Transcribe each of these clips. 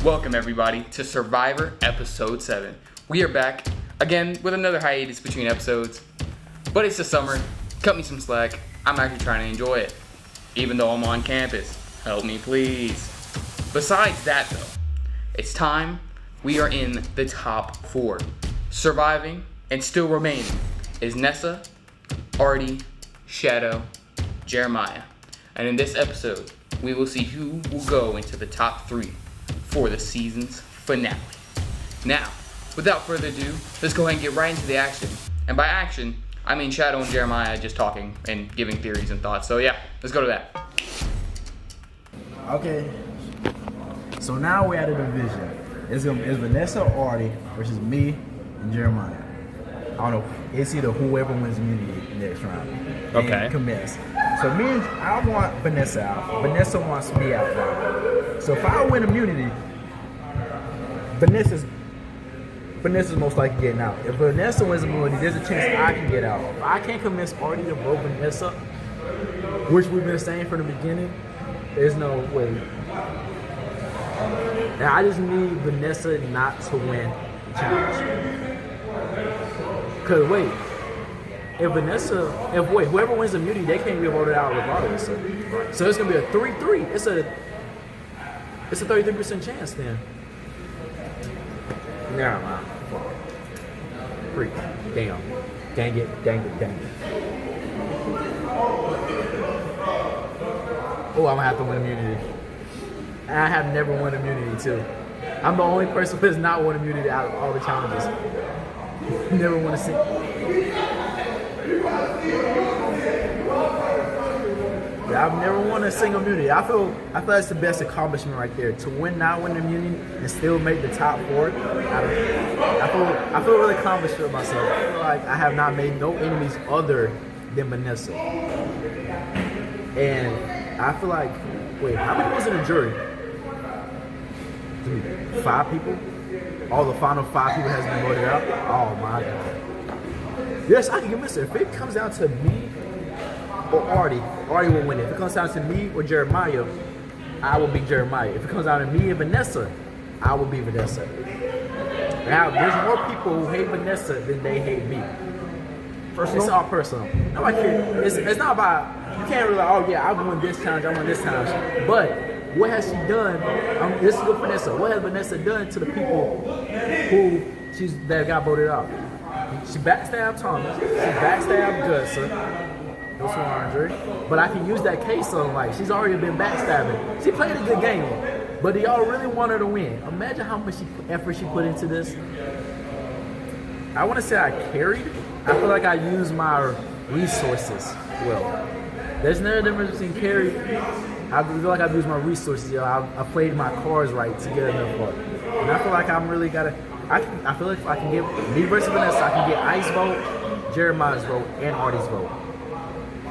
Welcome everybody to Survivor Episode 7. We are back again with another hiatus between episodes, but it's the summer. Cut me some slack. I'm actually trying to enjoy it, even though I'm on campus. Help me please. Besides that though, it's time. We are in the top 4. Surviving and still remaining is Nessa, Artie, Shadow, Jeremiah. And in this episode, we will see who will go into the top 3 for the season's finale. Now, without further ado, let's go ahead and get right into the action. And by action, I mean Shadow and Jeremiah just talking and giving theories and thoughts. So yeah, let's go to that. Okay, so now we're at a division. It's Vanessa or Artie versus me and Jeremiah. I don't know. It's either whoever wins immunity next round. Okay. Commence. So I want Vanessa out. Vanessa wants me out now. So if I win immunity, Vanessa's most likely getting out. If Vanessa wins immunity, there's a chance I can get out. If I can't convince Artie to vote Vanessa, which we've been saying from the beginning, there's no way. Now I just need Vanessa not to win the challenge. Cause whoever wins immunity, they can't get voted out regardless. So it's gonna be a 3-3. It's a 33% chance then. Nah, man. Freak. Damn. Dang it. Oh, I'm gonna have to win immunity. And I have never won immunity too. I'm the only person who has not won immunity out of all the challenges. Never won a single. Yeah, I've never won a single immunity. I feel that's the best accomplishment right there. To not win immunity and still make the top 4. I feel really accomplished with myself. I feel like I have not made no enemies other than Vanessa. And I feel like, how many was in the jury? 5 people? All the final 5 people has been voted out? Oh my God. Yes, I can convince her. If it comes down to me or Artie will win it. If it comes down to me or Jeremiah, I will be Jeremiah. If it comes down to me and Vanessa, I will be Vanessa. Now, there's more people who hate Vanessa than they hate me. Personal? It's all personal. Nobody cares. It's not about, you can't really, I won this challenge, I won this challenge. But what has she done? This is good for Vanessa. What has Vanessa done to the people that got voted out? She backstabbed Thomas. She backstabbed Gus. Those who are injured. But I can use that case on she's already been backstabbing. She played a good game. But do y'all really want her to win? Imagine how much effort she put into this. I want to say I carried. I feel like I used my resources well. There's no difference between carry. I feel like I've used my resources. I played my cards right to get enough vote. And I feel like I'm really I feel like if I can get me versus Vanessa, I can get Ice vote, Jeremiah's vote, and Artie's vote.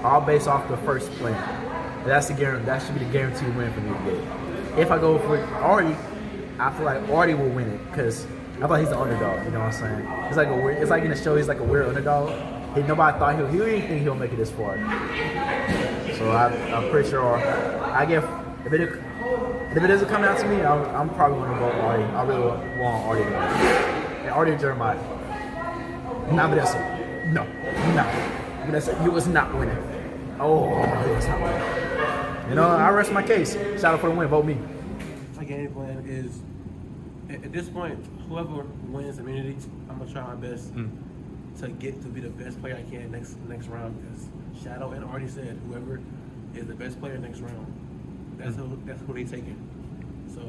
All based off the first plan. That's the guarantee. That should be the guaranteed win for me to get. If I go for Artie, I feel like Artie will win it because I feel like he's the underdog. You know what I'm saying? It's like in the show, he's like a weird underdog. Nobody thought he didn't think he'll make it this far. So I'm pretty sure. If it doesn't come down to me, I'm probably going to vote Artie. I really want Artie to win. And Artie and Jeremiah. Not Vanessa. No. Vanessa, you was not winning. Oh, you was not winning. You know, I rest my case. Shout out for the win. Vote me. My game plan is, at this point, whoever wins immunity, I'm gonna try my best to get to be the best player I can next round. Because Shadow and Artie said, whoever is the best player next round, that's who they taking. So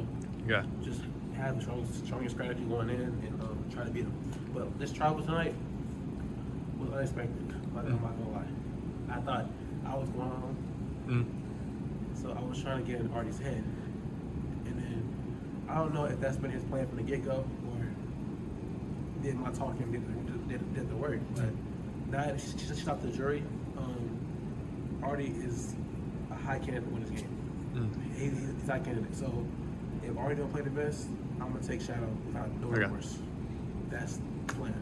yeah, just have a strong strategy going in and try to beat them. But this trial tonight was unexpected. I'm not gonna lie. I thought I was going home, so I was trying to get in Artie's head, and then I don't know if that's been his plan from the get-go or did my talking did the work. But now that she stopped the jury, Artie is a high candidate to win this game. He's a high candidate. So if Artie don't play the best, I'm gonna take Shadow without doing it worse. That's the plan.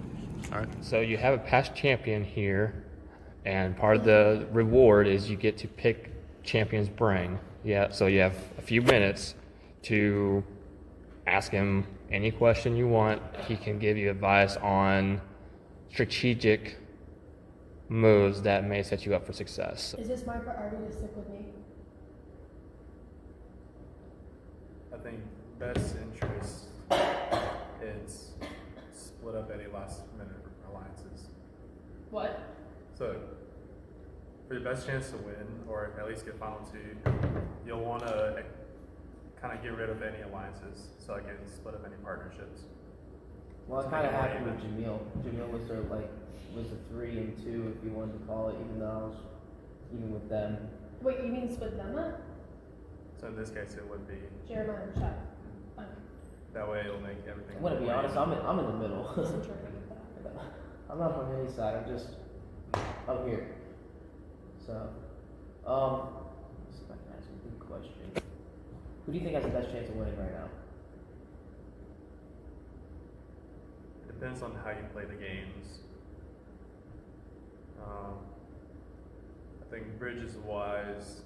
All right. So you have a past champion here. And part of the reward is you get to pick champion's brain. Yeah, so you have a few minutes to ask him any question you want. He can give you advice on strategic moves that may set you up for success. Is it smart for Artie to stick with me? I think best interest is split up any last minute alliances. What? So, for your best chance to win, or at least get final two, you'll want to kind of get rid of any alliances so I can split up any partnerships. Well, it kind of happened with Jamil. Jamil was sort of like, was a 3 and 2, if you wanted to call it, even though I was even with them. Wait, you mean split them up? So in this case, it would be Jeremiah and Shad. Okay. that way it'll make everything. I'm gonna be honest, I'm in the middle. Listen to her with that. I'm not on any side. I'm here. So, let's see if I can ask a good question. Who do you think has the best chance of winning right now? It depends on how you play the games. I think Bridge is wise.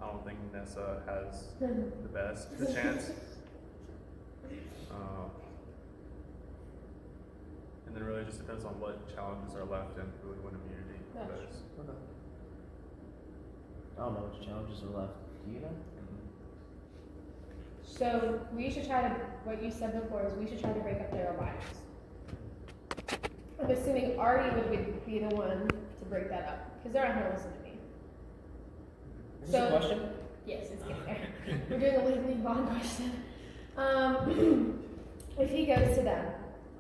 I don't think Nessa has the best chance. And then it really just depends on what challenges are left and who would win immunity for Gotcha. those. Okay. I don't know which challenges are left. Do you know? So we should try to, what you said before is we should try to break up their alliance. I'm assuming Artie would be the one to break that up, because they're not going to listen to me. Is this a question? Yes, it's getting there. We're doing a legally bond question. If he goes to them,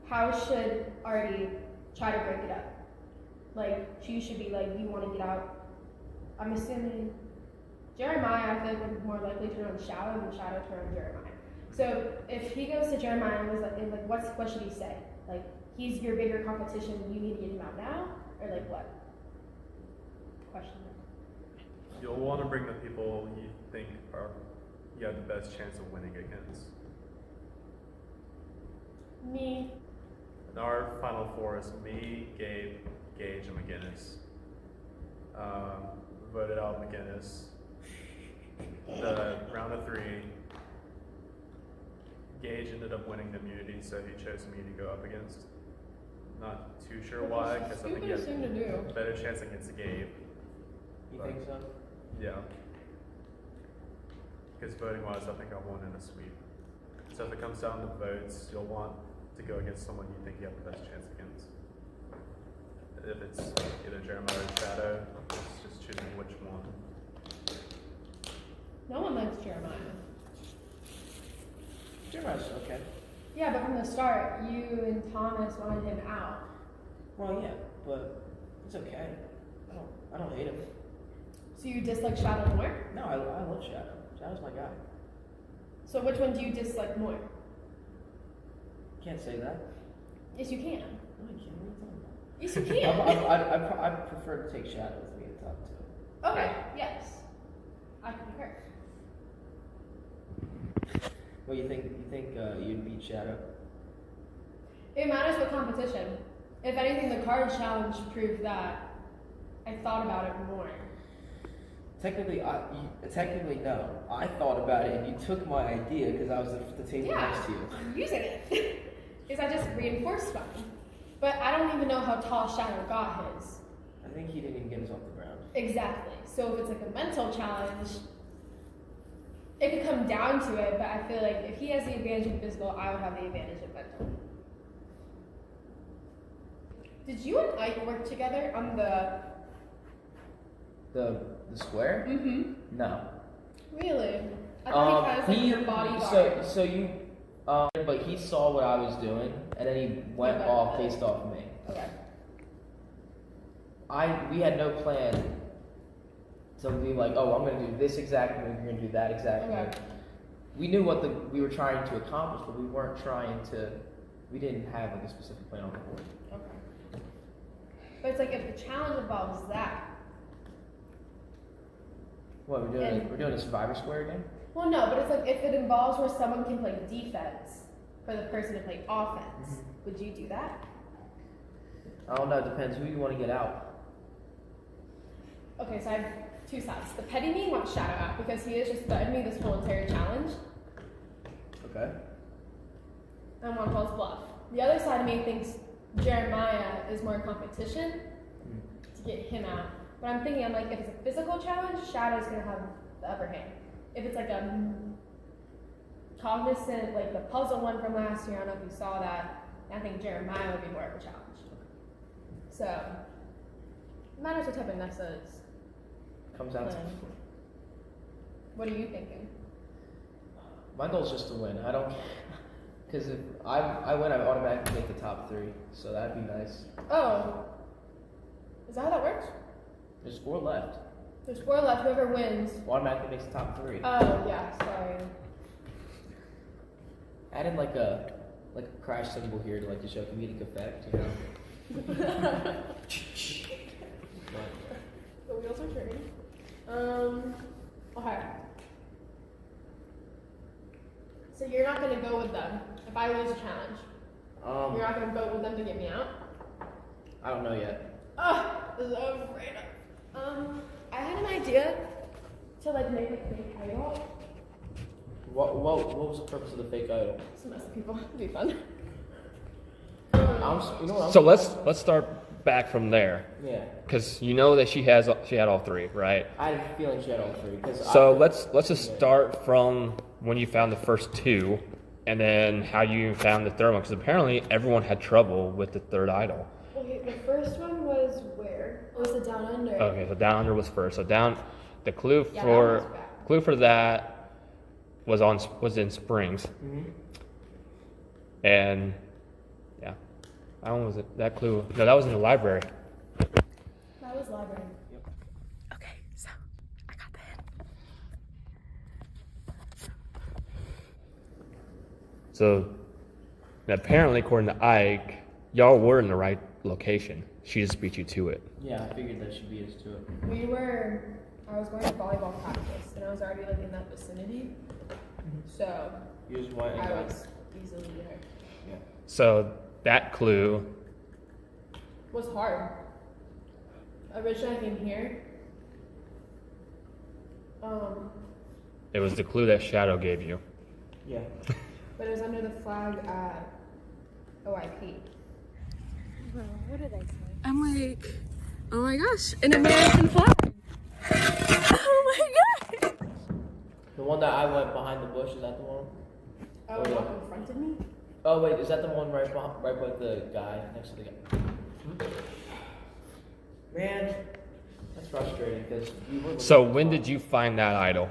how should Artie try to break it up? Like, she should be like, you want to get out. I'm assuming Jeremiah, I think, would more likely turn on Shadow than Shadow turn on Jeremiah. So if he goes to Jeremiah and was like what should he say? Like, he's your bigger competition, you need to get him out now? Or like what? Question. You'll want to bring the people you think you have the best chance of winning against. Me. And our final four is me, Gabe, Gage, and McGinnis. Voted out McGinnis. The round of 3, Gage ended up winning the immunity, so he chose me to go up against. Not too sure why, because I think he has Stupidest thing to do. a better chance against Gabe. You think so? Yeah. Because voting wise, I think I won in a sweep. So if it comes down to votes, you'll want to go against someone you think you have the best chance against. If it's either Jeremiah or Shadow, it's just choosing which one. No one likes Jeremiah. Jeremiah's okay. Yeah, but from the start, you and Thomas wanted him out. Well, yeah, but it's okay. I don't hate him. So you dislike Shadow more? No, I love Shadow. Shadow's my guy. So which one do you dislike more? Can't say that. Yes, you can. No, I can't. What are you talking about? Yes, you can. I prefer to take Shadow with me to talk to. Okay, yes. I concur. What you think? You think you'd beat Shadow? It matters what competition. If anything, the card challenge proved that I thought about it more. Technically, no. I thought about it, and you took my idea because I was at the table Yeah, next to you. I'm using it. Is I just reinforced mine. But I don't even know how tall Shadow got his. I think he didn't even get us off the ground. Exactly. So if it's like a mental challenge, it could come down to it, but I feel like if he has the advantage in physical, I would have the advantage in mental. Did you and Ike work together on the... The square? Mm-hmm. No. Really? I thought he was like your bodyguard. So you, but he saw what I was doing, and then he went Okay. off based off me. Okay. We had no plan to be like, oh, I'm going to do this exact move, you're going to do that exact Okay. move. We knew what we were trying to accomplish, but we weren't trying to. We didn't have like a specific plan on the board. Okay. But it's like if the challenge involves that. What we're doing a Survivor Square again? Well, no, but it's like if it involves where someone can play defense for the person to play offense, would you do that? I don't know. It depends who you want to get out. Okay, so I have two sides. The petty me wants Shadow out because he has just threatened me this whole entire challenge. Okay. and one calls bluff. The other side of me thinks Jeremiah is more competition to get him out. But I'm thinking, I'm like, if it's a physical challenge, Shadow's gonna have the upper hand. If it's like a cognizant, like the puzzle one from last year, I don't know if you saw that, I think Jeremiah would be more of a challenge. So, it matters what type of Nessa is. Comes out to What are you thinking? my goal is just to win. I don't, because if I win, I automatically make the top 3. So that'd be nice. Oh, is that how that works? There's 4 left. There's 4 left. Whoever wins. Automatically makes the top 3. Oh yeah, sorry. Add in like a crash symbol here to like to show comedic effect, you know. The wheels are turning. Okay. So you're not gonna go with them if I lose a challenge. You're not gonna vote with them to get me out. I don't know yet. Oh, I'm so afraid of. I had an idea to like make a fake idol. What was the purpose of the fake idol? To mess with people. It'd be fun. You know what I'm So let's start back from there, Yeah. because you know that she had all 3, right? I had a feeling she had all 3. So let's just start from when you found the first 2, and then how you found the third one, because apparently everyone had trouble with the third idol. Okay, the first one was where? It was the Down Under. Okay, so Down Under was first. So the clue Yeah, for that was bad. clue for that was in Springs, and yeah, that one was it. That clue. No, that was in the library. That was library. Okay, so I got the hint. So apparently, according to Ike, y'all were in the right location. She just beat you to it. Yeah, I figured that should be us to it. I was going to volleyball practice, and I was already like in that vicinity. So You just went and I got was easily there. Yeah. So that clue. Was hard. Originally I came here. It was the clue that Shadow gave you. Yeah. But it was under the flag at OIP. What did I say? I'm like, oh my gosh, an American flag. Oh my god. The one that I went behind the bush, is that the one? Oh, yeah. walk in front of me? Oh wait, is that the one right with the guy next to the guy? Man, that's frustrating because we were. So when did you find that idol?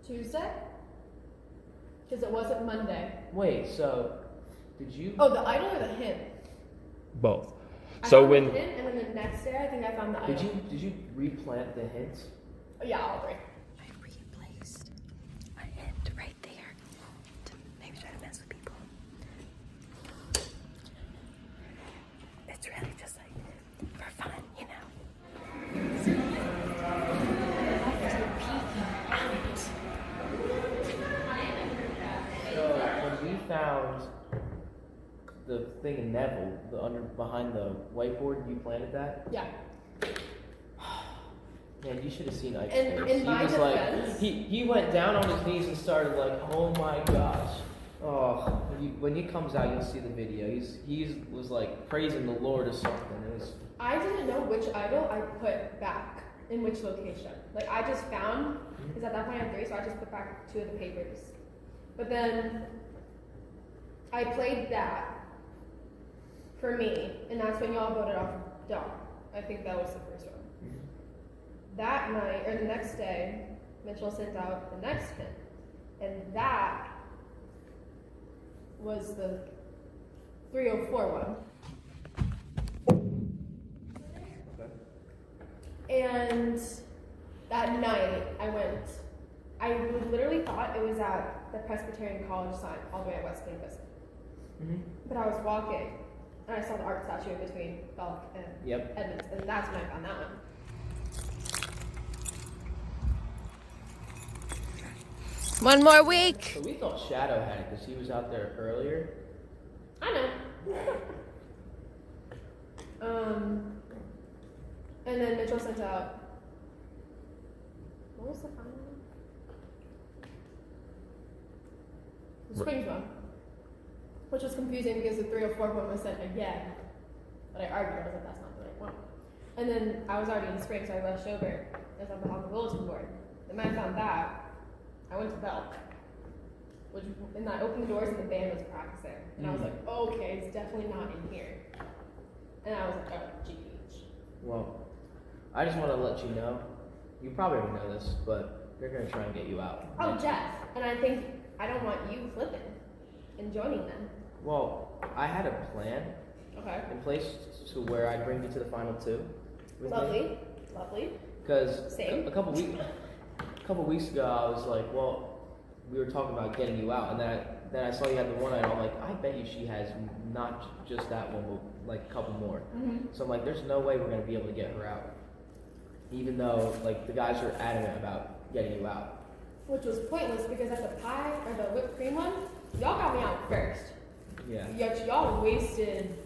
Tuesday? Because it wasn't Monday. Wait, so did you? Oh, the idol or the hint? Both. I So found when the hint, and then the next day I think I found the idol. Did you replant the hints? Yeah, all 3. I replaced a hint right there to maybe try to mess with people. It's really just like for fun, you know. So, So when we found the thing in Neville, behind the whiteboard, you planted that? Yeah. Man, you should have seen Ike's In- face. in He my was defense- like, he went down on his knees and started like, oh my gosh. Oh, when he comes out, you'll see the video. He was like praising the Lord or something. It was. I didn't know which idol I put back in which location. Like I just found, because at that point I had 3, so I just put back 2 of the papers. But then I played that for me, and that's when y'all voted off Dawn. I think that was the first one. That night, or the next day, Mitchell sent out the next hint, and that was the 304 one. And that night, I literally thought it was at the Presbyterian College sign all the way at West Campus. But I was walking, and I saw the art statue in between Belk and Edmonds, and that's when I found that one. one more week. So we thought Shadow had it because he was out there earlier. I know. And then Mitchell sent out. What was the final one? Springs one, which was confusing because the 304 one was sent again. But I argued, I was like, that's not the right one. And then I was already in Springs, so I rushed over as I'm on the bulletin board. Then when I found that, I went to Belk, and I opened the doors and the band was practicing. And I was like, okay, it's definitely not in here. And I was like, oh, GH. Well, I just want to let you know, you probably already know this, but they're going to try and get you out. Oh, Jeff. And I think I don't want you flipping and joining them. Well, I had a plan Okay. in place to where I'd bring you to the final two. With Lovely. Lovely. Because Same. a couple weeks ago, I was like, well, we were talking about getting you out, and then I saw you had the one item. I'm like, I bet you she has not just that one, but like a couple more. Mm-hmm. So I'm like, there's no way we're gonna be able to get her out, even though like the guys are adamant about getting you out. Which was pointless because at the pie or the whipped cream one, y'all got me out first. Yeah, Yet y'all wasted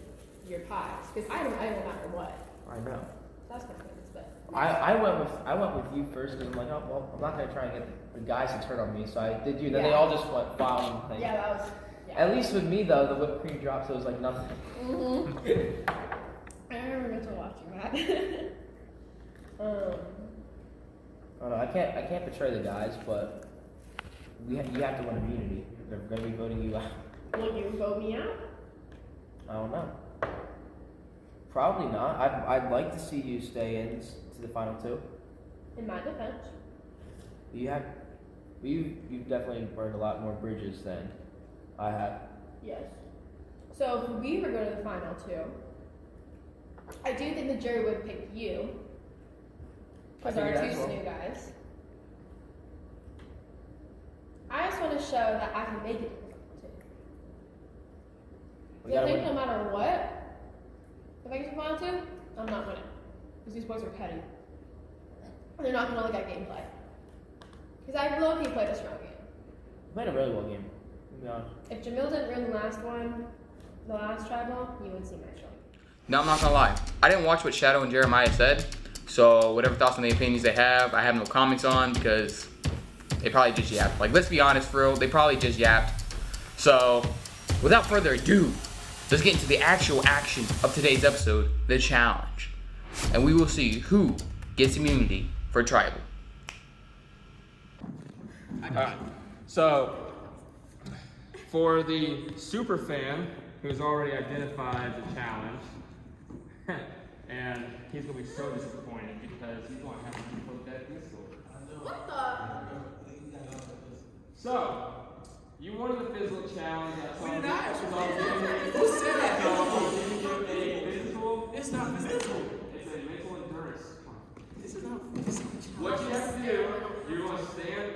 your pies because I don't matter what. I know. That's my pointless, but I went with you first because I'm like, oh well, I'm not gonna try and get the guys to turn on me, so I did you. And then they Yeah. all just went foul and yeah, that was. Yeah. At least with me though, the whipped cream dropped, so it was like nothing. Mm-hmm. I remember mental watching that. I don't know. I can't betray the guys, but you have to win immunity. They're gonna be voting you out. Will you vote me out? I don't know. Probably not. I'd like to see you stay in to the final two. In my defense. You've definitely burned a lot more bridges than I have. Yes. So if we were going to the final two, I do think the jury would pick you. Because there are two new guys. I just want to show that I can make it to the final two. We So I gotta think win. no matter what, if I get to the final two, I'm not winning. Because these boys are petty. And they're not going to look at gameplay. Because I low-key played a strong game. You played a really well game. To be honest. If Jamil didn't win the last one, the last tribal, you would see my show. No, I'm not gonna lie. I didn't watch what Shadow and Jeremiah said, so whatever thoughts and the opinions they have, I have no comments on because they probably just yapped. Like, let's be honest, for real, they probably just yapped. So, without further ado, let's get into the actual action of today's episode, the challenge. And we will see who gets immunity for tribal. Alright, so for the super fan who's already identified the challenge, and he's gonna be so disappointed because he's gonna have to put that pistol. What the? So, you wanted the physical challenge. We did not ask for Who said that? So, I'm giving you a physical. It's not physical. It's a mental endurance. This is not physical. What you have to do, you're going to stand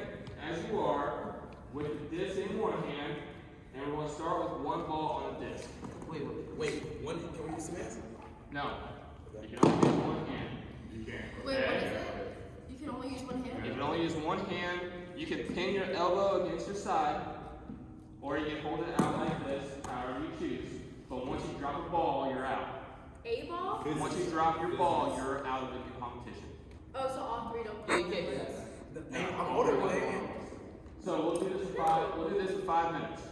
as you are with the disc in one hand, and we're going to start with one ball on the disc. Wait, one, can we use some hands? No, you can only use one hand. You can. Wait, what is it? You can only use one hand? You can only use one hand. You can pin your elbow against your side, or you can hold it out like this, however you choose. But once you drop a ball, you're out. A ball? Once you drop your ball, you're out of the competition. Oh, so all three don't count. I'm older than him. So we'll do this for 5 minutes.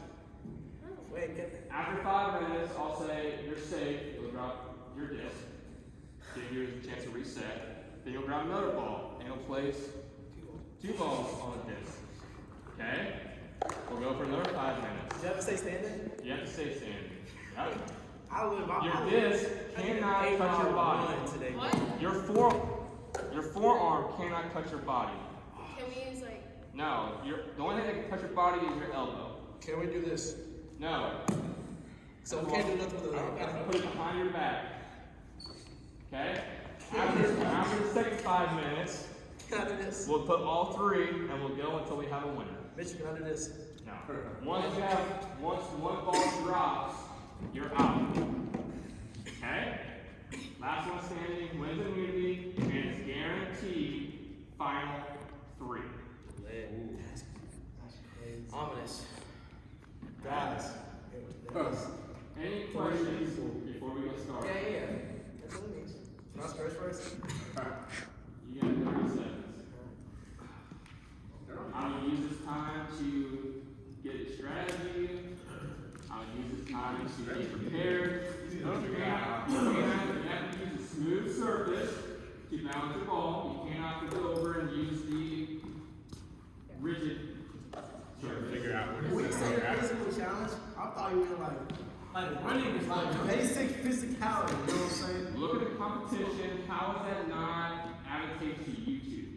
Wait, get After 5 minutes, I'll say you're safe. You'll drop your disc. Give you a chance to reset. Then you'll grab another ball and you'll place 2 balls on the disc. Okay? We'll go for another 5 minutes. you have to stay standing? You have to stay standing. Yep. I live my Your disc cannot touch your body. today. What? Your forearm cannot touch your body. Can we use like... No, the only thing that can touch your body is your elbow. Can we do this? No. So we can't do nothing with I the put it behind your back. Okay? After the second 5 minutes, Can I do this? we'll put all 3 and we'll go until we have a winner. Mitch, can I do this? No. Once one ball drops, you're out. Okay? Last one standing wins immunity and is guaranteed final 3. Ominous. Guys. Any questions before we get started? Yeah. That's what it means. Not first. You got 30 seconds. I'm going to use this time to get his strategy, how to use his time to be prepared. You have to use a smooth surface to balance your ball. You cannot flip it over and use the rigid surface. Figure out what When you say the physical challenge, I thought you meant Like running is like basic physicality. You know what I'm saying? Look at the competition. How is that not additive to YouTube?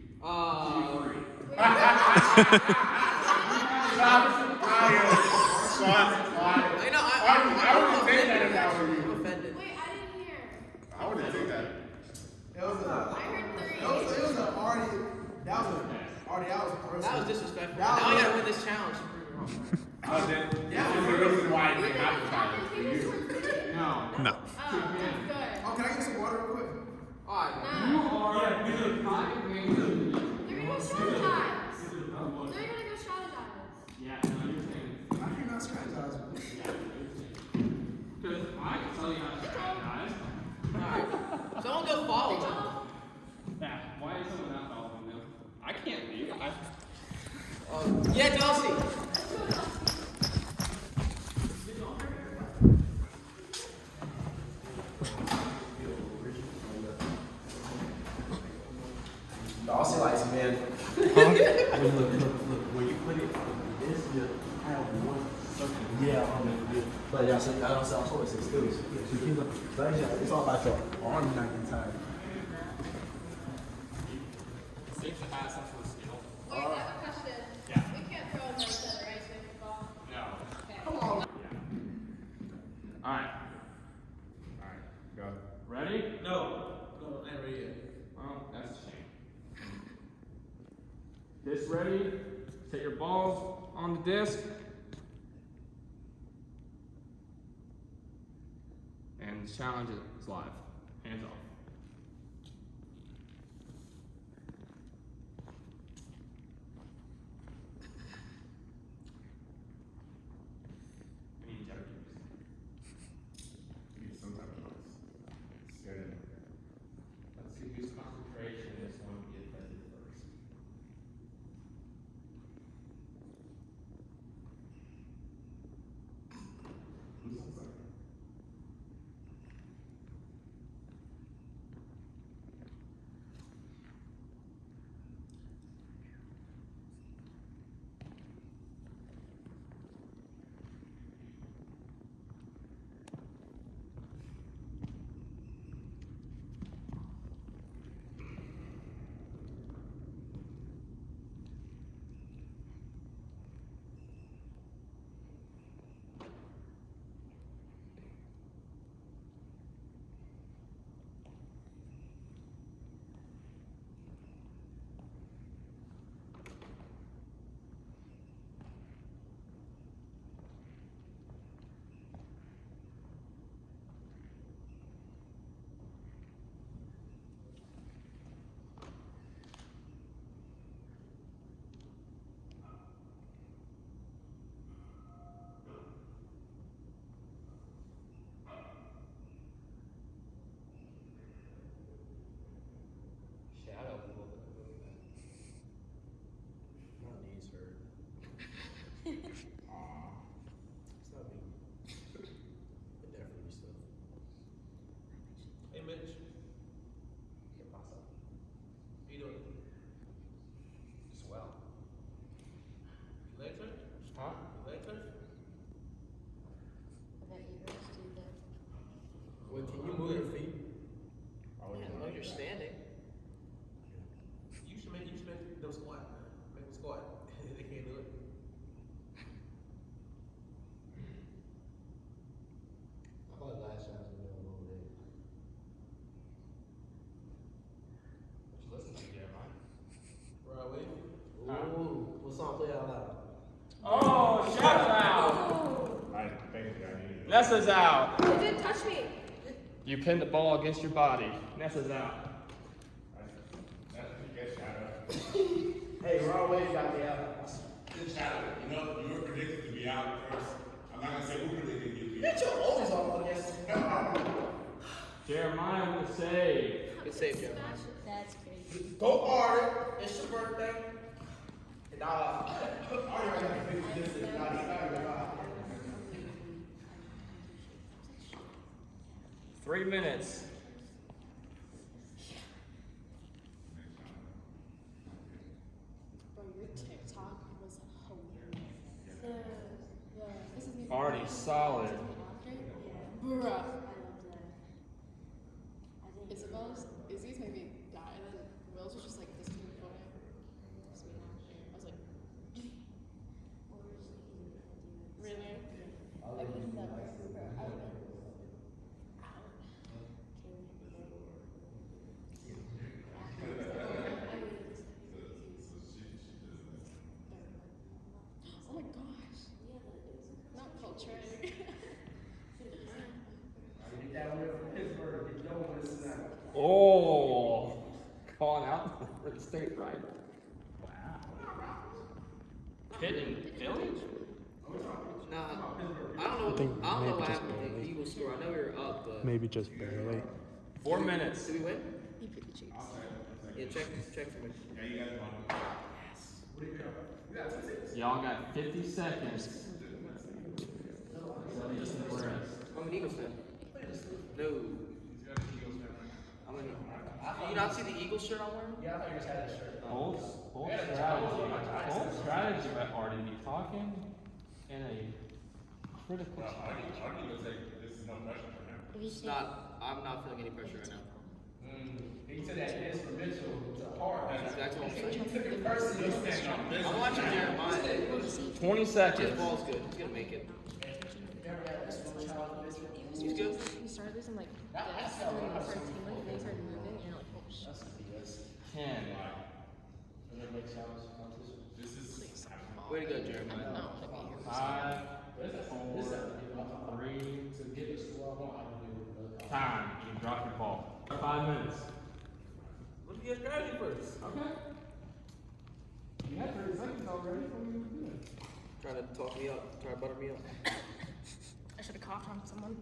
I wouldn't take that if I were you. offended. Wait, I didn't hear. I wouldn't take that. It was a. I heard 3. It was a already. That was personal. That was disrespectful. That Now I was- gotta win this challenge to prove it wrong. Then this is the reason why you have to try After this. you were 3? No. No. Oh, that's good. Oh, can I get some water real quick? Alright. You are the pocket game. They're gonna go strategize. They're gonna go strategize. Yeah, no, you're saying. How do you not strategize? Because I can tell you how to strategize. Alright. Someone go follow them. Yeah, why is someone not following them? I can't leave. Yeah, Chelsea. Also, like, man. Look. When you put it this, you have one circle. Yeah, but yeah, so I don't say, I'm supposed to say still. It's all about your arm not getting tired. Seems to have some sort of skill. Wait, I have a question. Yeah. We can't throw a nice set, right? To make the ball. No. Okay. Come on. Alright. Alright, go. Ready? No, never yet. Well, that's a shame. This ready? Set your balls on the disc. And the challenge is live. Hands off. I need judges. Need some type of noise. Good. Let's see whose concentration is going to get tested first. Shadow. My knees hurt. It's not me. It definitely stuff. Hey, Mitch. How you doing? Swell. Leg touch? Huh? Leg touch? Wait, can you move your feet? Oh, you're standing. You should make them squat, man. Make them squat. They can't do it. I thought last time was a little bit. What you listen to, Jeremiah? Right away. Ooh, what song play out loud? Oh, shout out! I think I need it. Nessa's out. It didn't touch me. You pinned the ball against your body. Nessa's out. That's a good shadow. Hey, wrong way got me out. Good shadow. You know, you were predicted to be out first. I'm not gonna say who predicted you to be Bitch, out. you're always on against me. Jeremiah with a save. Good save, Jeremiah. That's crazy. Go harder. It's your birthday. And I already got to fix this. 3 minutes. Bro, your TikTok was hilarious. Already solid. Bruh. Izzy's made me die, and then Will's was just like, this is funny. I was like, really? I would never. I would never. Oh my gosh. Not portrayed. Oh, calling out for the state right. Wow. Hitting Philly? Nah, I don't know what happened with the Eagles score. I know we were up, but Maybe just barely. 4 minutes. did we win? You pick the Chiefs. Yeah, check for me. Y'all got 50 seconds. I'm an Eagles fan. No. Do you not see the Eagles shirt I'm wearing? Yeah, I thought you just had a shirt. Bold strategy by Artie. Be talking in a critical time. It's not. I'm not feeling any pressure right now. He said that is for Mitchell to hard. That's exactly what I'm saying. I'm watching Jeremiah. 20 His seconds. ball's good. He's gonna make it. He's good. You started this and like this, and then you started tingling, and then you started moving, and you're like, oh shit. 10. Way to go, Jeremiah. No, 5, 4, 3. Time. You drop your ball. 5 minutes. Let's get strategy first. Okay. You had 30 seconds already. What are you doing? Trying to talk me up. Trying to butter me up. I should have coughed on someone.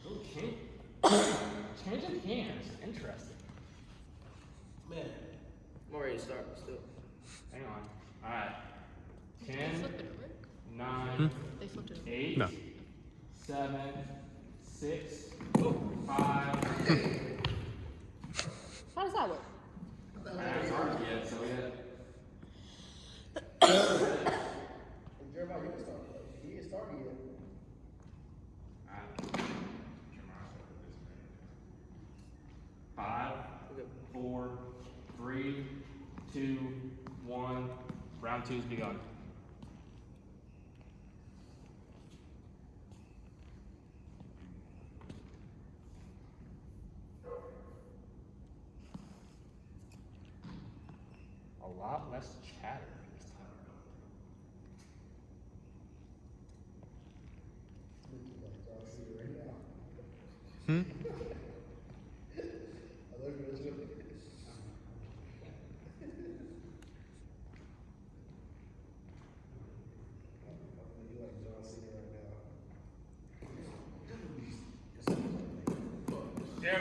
Okay. Changing hands. Interesting. Man. I'm already starting still. Hang on. Alright. They 10, flipped it over. 9, They flipped it over. 8, No. 7, 6, 5. How does that work? Yeah, so yeah. Jeremiah, you can start. He ain't started yet. 5, 4, 3, 2, 1. Round 2's begun. A lot less chatter this time.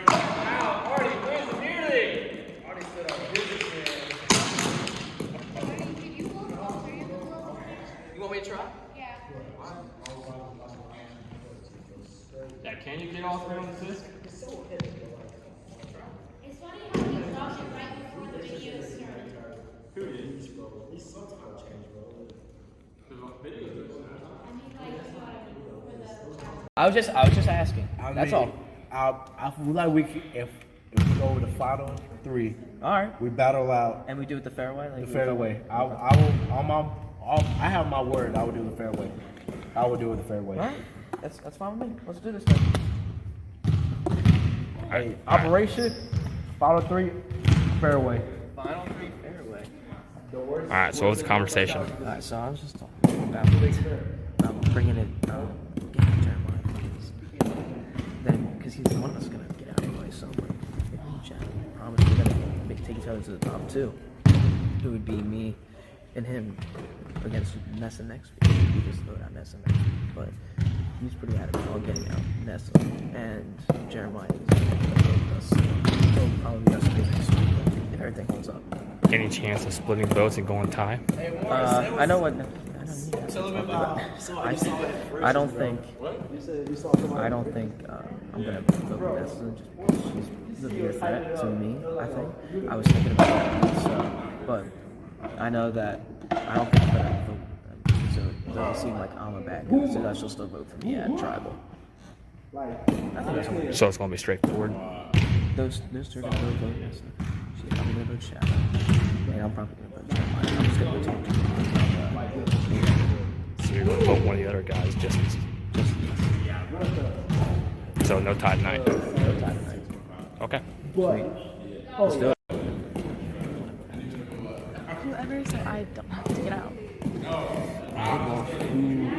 Wow, Artie wins immediately! Already stood on business here. You want me to try? Yeah, can you get all 3 on the disc? It's funny how he dropped it right before the video started. Who did? I mean, like, for the I was just asking. That's all. I feel like if we go with the final 3, All right. we battle out And we do it the fairway. Like the fairway. I have my word. I will do the fairway. I will do it the fairway. All right. That's fine with me. Let's do this thing. Hey, operation final 3 fairway. Final 3 fairway. Alright, so what was the conversation? All right. So I was just talking about bringing it. Getting Jeremiah. Then, because he's one of us gonna get out anyway. So, like, if we chat, promise we're gonna take each other to the top 2. It would be me and him against Nessa next week. We just throw out Nessa next week, but he's pretty adamant on getting out Nessa, and Jeremiah is with us. So probably be us next week if everything holds up. Any chance of splitting votes and going tie? I know what. I know you Tell him about I don't think I'm gonna vote Vanessa just because she's the bigger threat to me. I think I was thinking about that, but I know that I don't think I'm gonna vote them, so it doesn't seem like I'm a bad guy. So that she'll still vote for me at tribal. I think that's what So it's gonna be straightforward. those two are gonna vote Vanessa. She's probably gonna vote Shadow, and I'm probably gonna vote Jeremiah. I'm just gonna vote So you're gonna vote one of the other guys just so no tie tonight. Okay. Let's do it. Whoever, so I don't have to get out. Who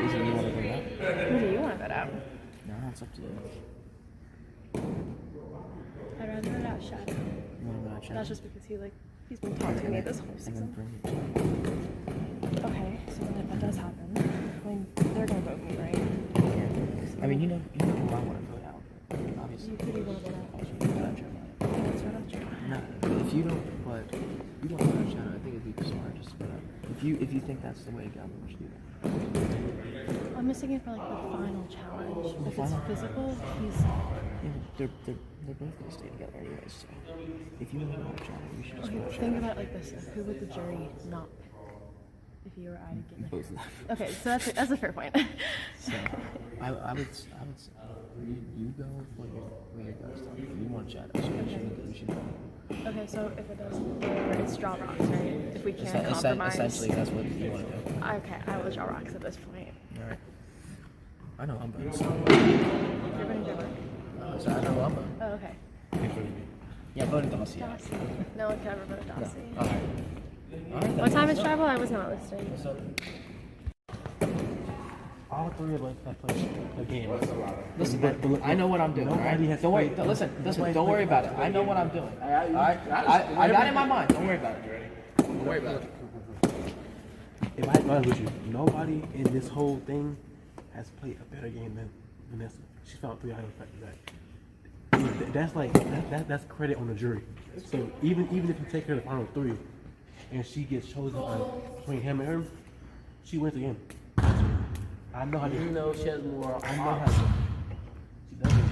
is it you want to vote out? Who do you want to vote out? No, it's up to you. I'd rather vote out Shadow. You want to vote out Shadow? That's just because he's been taunting me this whole And then season. bring it. Okay, so then if that does happen, they're gonna vote me, right? I mean, you know who I want to vote out. Obviously. Who do you want to vote out? Also, you vote out Jeremiah. Let's vote out Jeremiah. No, if you don't, but you want to vote out Shadow, I think it'd be smart just to vote out. If you think that's the way to go, then we should do that. I'm missing it for like the final challenge. If it's final? physical, he's. Yeah, they're both gonna stay together anyways. So if you want to vote out Shadow, you should just Okay, vote out think Shadow. about it like this: who would the jury not pick if you or I did get Both of them. Okay, so that's a fair point. So I would say you go with what your guys tell you. If you want Shadow, so we should go. Okay, so if it doesn't, it's draw rocks, right? If we can't compromise. Essentially, that's what you want to do. Okay, I will draw rocks at this point. All right. I know I'm voting. So, You're voting different. so I know I'm voting. Oh, okay. Yeah, voting Dawson. Dawson. No one can ever vote No. Dawson. All right. All right. What time is travel? I was not listening. So, All three of us have played a game. listen, I know what I'm doing. All right? Nobody has Don't worry. played- Listen. nobody's Don't worry played- about it. I know what I'm doing. All right. I got it in my mind. Don't worry about it. Don't worry about it. If I be honest with you, nobody in this whole thing has played a better game than Vanessa. She found 3 items back to back. That's like that's credit on the jury. So even if you take her to the final 3, and she gets chosen between him and her, she wins the game. I know how to. You know she has more. I know how to. She does it.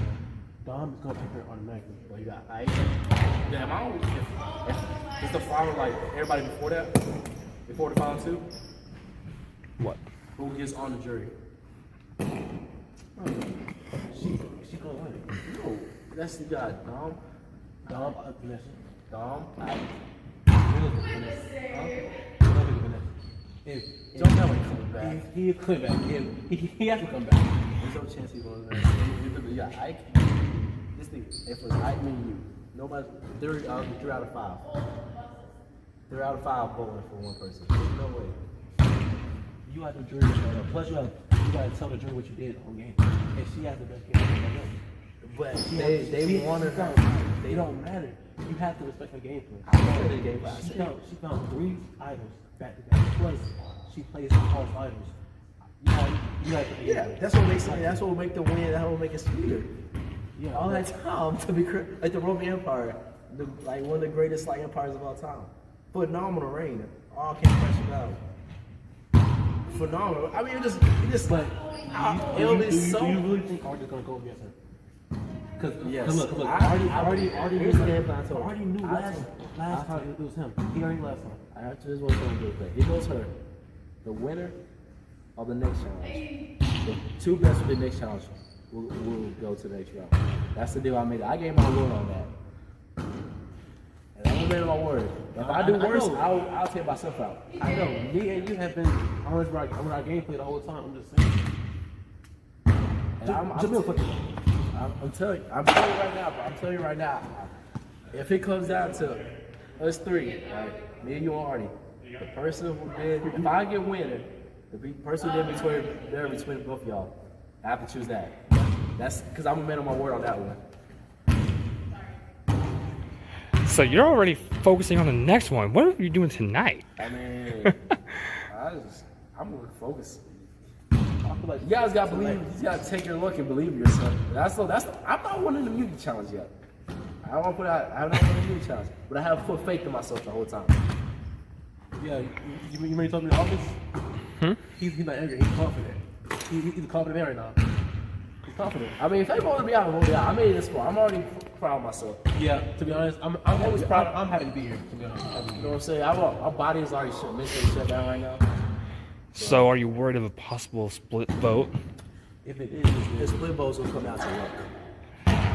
Dom is gonna pick her automatically. Well, you got Ike. Damn, I don't. It's the final, like everybody before that, before the final 2. What? Who gets on the jury? She gonna win. No, that's you got Dom, Vanessa. Dom, Ike. If Don't tell me he's coming back. he is coming back, he has to come back. There's no chance he's going back. You got Ike. This thing, if it was Ike, me and you, nobody. 3 out of 5. 3 out of 5 voting for one person. There's no way. You have the jury show up. Plus, you gotta tell the jury what you did on game. And she has the best game. But She they wanted her. They don't matter. You have to respect her game plan. I know they gave us. She found 3 items back to back. Plus, she plays all items. You have to Yeah, that's what makes it. That's what will make the win. That's what will make it sweeter. Yeah. All that time to be like the Roman Empire, like one of the greatest like empires of all time. Phenomenal reign. All came crashing out. Phenomenal. I mean, it just. But It'll be do you so. really think Artie's gonna go against her? Yes. Cause look, Here's Artie the game plan. Artie knew last time it was him. He already last time. I have to this what's going to do. It goes her. The winner of the next challenge. The 2 best of the next challenge will go to the next round. That's the deal I made. I gave my word on that. And I made my word. If I do worse, I'll take myself out. I know. Me and you have been honest with our gameplay the whole time. I'm just saying. And I'm telling you right now, if it comes down to us 3, right, me and you and Artie, the person who did, if I get winner, the person who did between both of y'all, I have to choose that. That's because I'm a man on my word on that one. So you're already focusing on the next one. What are you doing tonight? I mean, I'm gonna focus. You guys gotta believe. You gotta take your look and believe in yourself. I'm not winning the music challenge yet. I don't want to put out. I'm not winning the music challenge, but I have put faith in myself the whole time. Yeah, you mean you told me in the office? He's not angry. He's confident. He's a confident man right now. He's confident. I mean, if they voted me out, I voted me out. I made this far. I'm already proud of myself. Yeah. To be honest, I'm always proud. I'm happy to be here. To be honest. You know what I'm saying? Our body is already mentally shut down right now. So are you worried of a possible split vote? If it is, the split votes will come out to luck.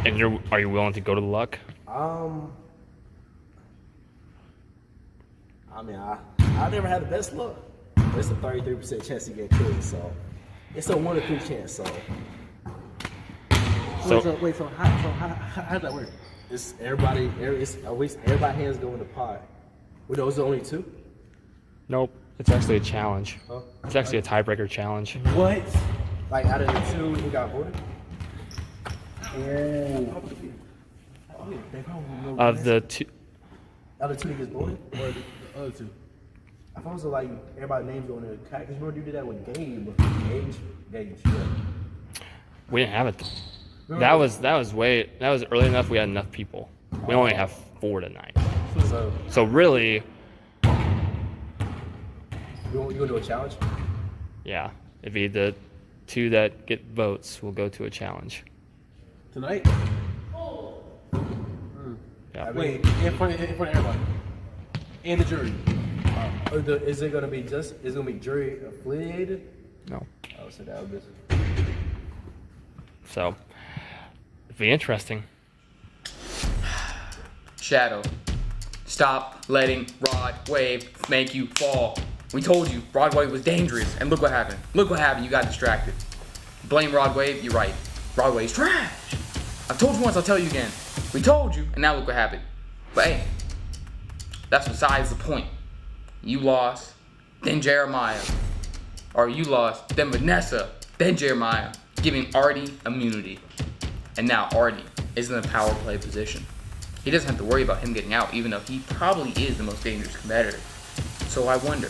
And are you willing to go to the luck? I mean, I never had the best luck. But it's a 33% chance to get killed, so it's a 1 to 3 chance. So So how does that work? it's everybody. It's always everybody hands go in the pot. Were those the only 2? Nope. It's actually a challenge. Huh? It's actually a tiebreaker challenge. What? Like out of the 2 who got voted? Of the two, Out of the 2 that gets voted, or The other 2. I thought it was like everybody's names going in the cat. Because remember you did that with Gage. Yeah. we didn't have it. That was early enough. We had enough people. We only have 4 tonight. So really, You gonna do a challenge? yeah, it'd be the 2 that get votes will go to a challenge. Tonight? Yeah. Wait, in front of everybody. And the jury. Is it gonna be jury affiliated? No. Oh, so that would be. So it'd be interesting. Shadow, stop letting Rod Wave make you fall. We told you Rod Wave was dangerous, and look what happened. Look what happened. You got distracted. Blame Rod Wave. You're right. Rod Wave's trash. I've told you once. I'll tell you again. We told you, and now look what happened. But hey, that's besides the point. You lost, then Jeremiah. Or you lost, then Vanessa, then Jeremiah, giving Artie immunity. And now Artie is in a power play position. He doesn't have to worry about him getting out, even though he probably is the most dangerous competitor. So I wonder,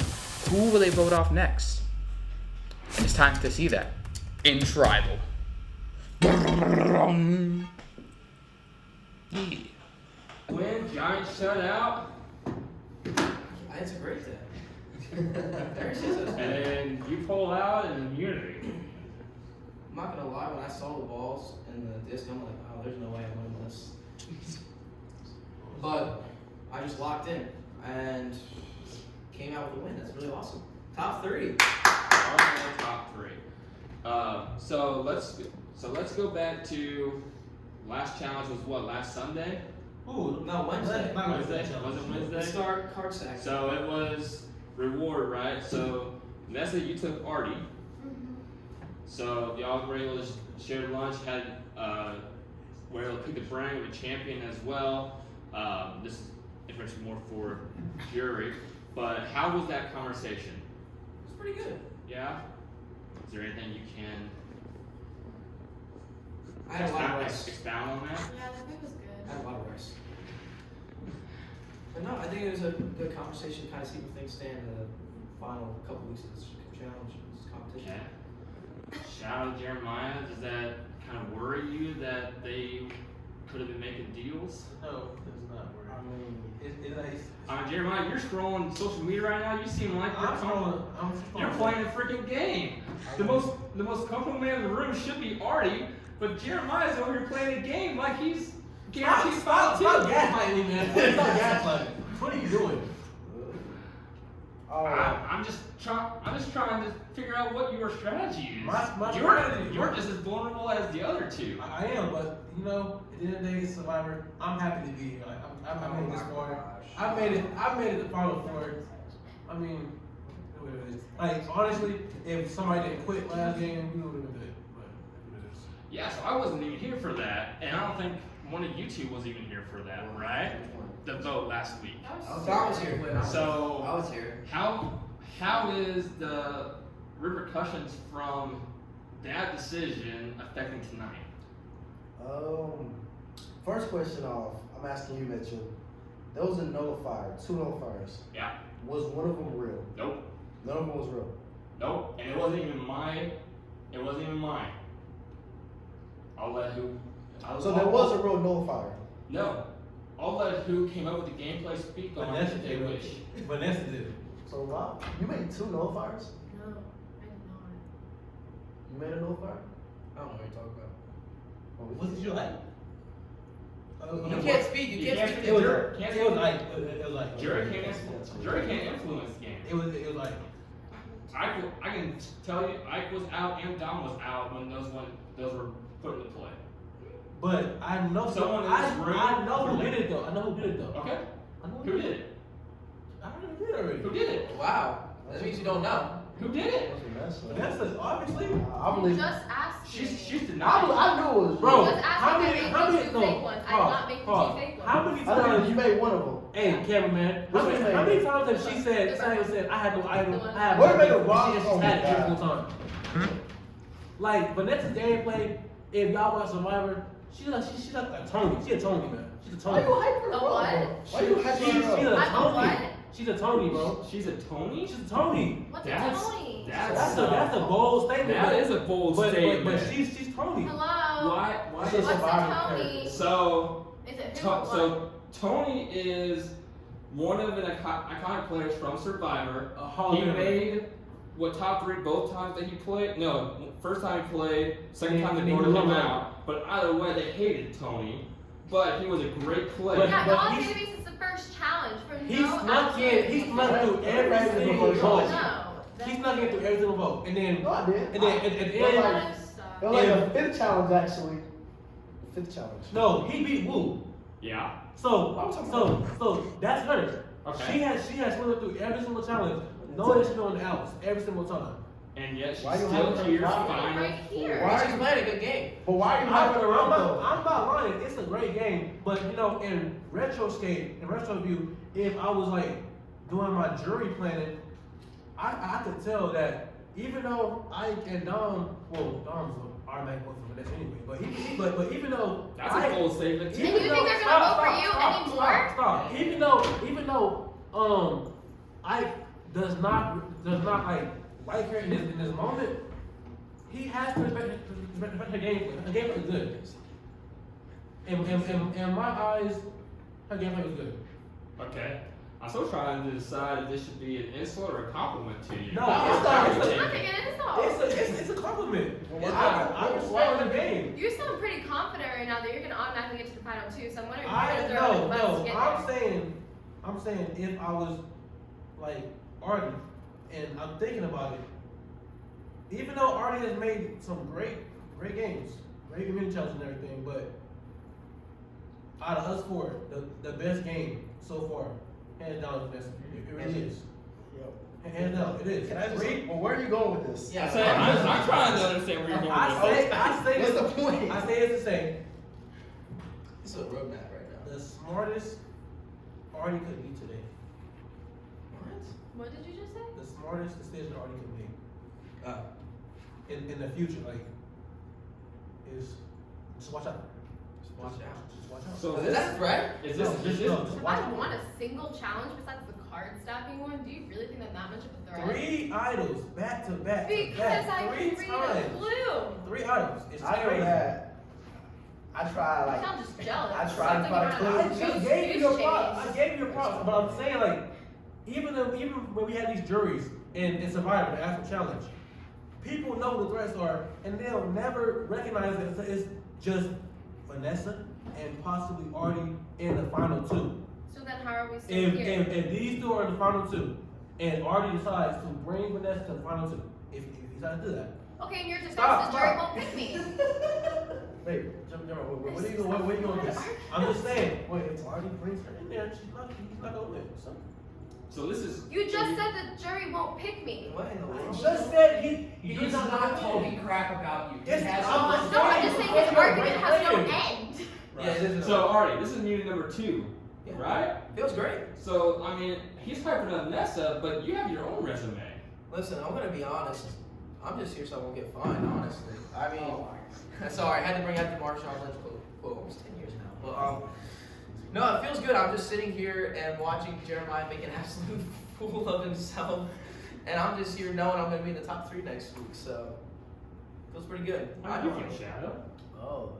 who will they vote off next? And it's time to see that in Tribal. Yeah. Win, giant shutout. That's a great day. And you pull out an immunity. I'm not gonna lie, when I saw the balls and the disc, I'm like, oh, there's no way I'm winning this. But I just locked in and came out with a win. That's really awesome. Top 3. Alright, top 3. So let's go back to last challenge was what, last Sunday? Ooh, no, Wednesday. Wednesday? Was it Wednesday? Start card stack. So it was reward, right? So Nessa, you took Artie. So y'all were able to share lunch, were able to pick the brain of a champion as well. This is information more for jury. But how was that conversation? It's pretty good. Yeah? Is there anything you can I had a lot of rice. expound on that? Yeah, the food was good. I had a lot of rice. But no, I think it was a good conversation, kind of see where things stand in the final couple weeks of this challenge, this competition. Okay. Shout out to Jeremiah. Does that kind of worry you that they could have been making deals? No, it's not worried. I mean, Jeremiah, you're scrolling social media right now. You seem like I'm you're playing a freaking game. The most comfortable man in the room should be Artie, but Jeremiah's over here playing a game like he's guaranteed Stop too. gaslighting me, man. Stop gaslighting. What are you doing? I'm just trying to figure out what your strategy is. My strategy- You're just as vulnerable as the other two. I am, but you know, at the end of the day, it's Survivor. I'm happy to be here. Like, I made this far. I made it the final 4. I mean, like honestly, if somebody didn't quit last game, we would have been good. But it is. Yeah, so I wasn't even here for that, and I don't think one of you two was even here for that, right? The vote last week. I was here. So I was here. How is the repercussions from that decision affecting tonight? First question off, I'm asking you, Mitchell. There was a nullifier, 2 nullifiers. Yeah. Was one of them real? Nope. None of them was real. Nope. And it wasn't even mine. I'll let who. So there was a real nullifier. No. I'll let who came up with the gameplay speak on it if they wish. Vanessa did it. So wow, you made 2 nullifiers? No, No, I did not. You made a nullifier? I don't know what you're talking about. What did you like? You can't speak. You can't speak. It was like. Jury can't influence the game. It was like. I can tell you, Ike was out and Dom was out when those were put into play. But I know Someone in this room- I know who did it though. I know who did it though. Okay. I know Who did it? I already did already. Who did it? Wow. That means you don't know. Who did it? Vanessa, obviously. I believe. Just asked me. She's I denied. knew it was. Bro, Just ask how me many? if I How made many? the two fake ones. I did not make the two fake ones. How many I think times? you made one of them. Hey, cameraman. How many times have she said? Said I had no idol. I had Wait a no minute, idol. Rob. She's Oh my had it every God. single time. Like Vanessa's gameplay. If y'all watch Survivor, she's like a Tony. She's a Tony, man. She's a Why Tony. you hyping her A up, what? bro? Why you hyping She's her up? a I'm a Tony. what? She's a Tony, bro. She's a Tony? She's a Tony. What's a That's- Tony? That's a bold statement. That but- is a bold but, statement. But she's Tony. Hello. Why What's is a Tony? so Is it who or what? so Tony is one of the iconic players from Survivor. A Hall of He Famer. made top 3 both times that he played. No, first time he played, second time they And he voted him won. out. But either way, they hated Tony. But he was a great player. But- Yeah, but y'all he's- gave me since the first challenge from He no snuck in. action. He snuck through every single No. vote. No. He snuck in through every single vote, and then No, I did. and then at the It was end, like- It was like a 5th challenge, actually. 5th challenge. no, he beat Woo. Yeah. So that's her. Okay. She has slipped through every single challenge. No addition on the outs every single time. And yet she's Why you still hyping here her up? final Right here. four. Why She's playing a good game. But why are you hyping her up, though? I'm not lying. It's a great game, but you know, in retro view, if I was like doing my jury planning, I could tell that even though Ike and Dom's automatic vote for Vanessa anyway, but even though That's a bold statement. And you think they're gonna vote for you anymore? Stop. Even though Ike does not like her in this moment, he has to respect her gameplay. Her gameplay is good. In my eyes, her gameplay was good. Okay. I'm still trying to decide if this should be an insult or a compliment to you. No, I'm it's not taking an insult. it's a compliment. Well, I respect the game. You sound pretty confident right now that you're gonna automatically get to the final 2, so I'm wondering if I you're gonna throw no the bus to get I'm saying if I was like Artie and I'm thinking about it, even though Artie has made some great games, great mini challenges and everything, but out of us 4, the best game so far, hands down, is Vanessa. It really is. Hands down, it is. Can I just well, where are you going with this? Yeah. I'm trying to understand where you're going with this. I say What's this. the point? I say this to say This is a roadmap right now. the smartest Artie could be today. What did you just say? The smartest decision Artie could make in the future, like, is just watch out. Just watch out. So Is that a threat? Is this just watch I out. won a single challenge besides the card stacking one. Do you really think that much of a threat? 3 idols back to back. Because I three can read times. a clue. 3 idols. It's I know crazy. that. I try You like. sound just jealous. I tried to find a clue. I just gave you your props. I gave you your props. But I'm saying, like, even when we had these juries in Survivor, the actual challenge, people know who the threats are, and they'll never recognize that it's just Vanessa and possibly Artie in the final 2. So then how are we still If here? these 2 are in the final 2, and Artie decides to bring Vanessa to the final 2, if he decides to do that. Okay, in your defense, Stop, the jury stop. won't pick me. Wait, what are you going? Where are you going with this? I'm just saying, wait, if Artie brings her in there, he's not gonna win. So this is. You just said the jury won't pick me. What in the I world? just said he's He's not talking crap about you. He It's- has I'm some No, I'm just saying his Right. argument has no Right. end. Yeah, it is. So Artie, this is meeting number 2, Yeah. right? Feels great. So I mean, he's hyping up Nessa, but you have your own resume. Listen, I'm gonna be honest. I'm just here so I won't get fined, honestly. I mean, sorry, I had to bring out the Marshawn Lynch quote almost 10 years now. But no, it feels good. I'm just sitting here and watching Jeremiah make an absolute fool of himself, and I'm just here knowing I'm gonna be in the top 3 next week. So feels pretty good. How do you feel, Shadow? Oh.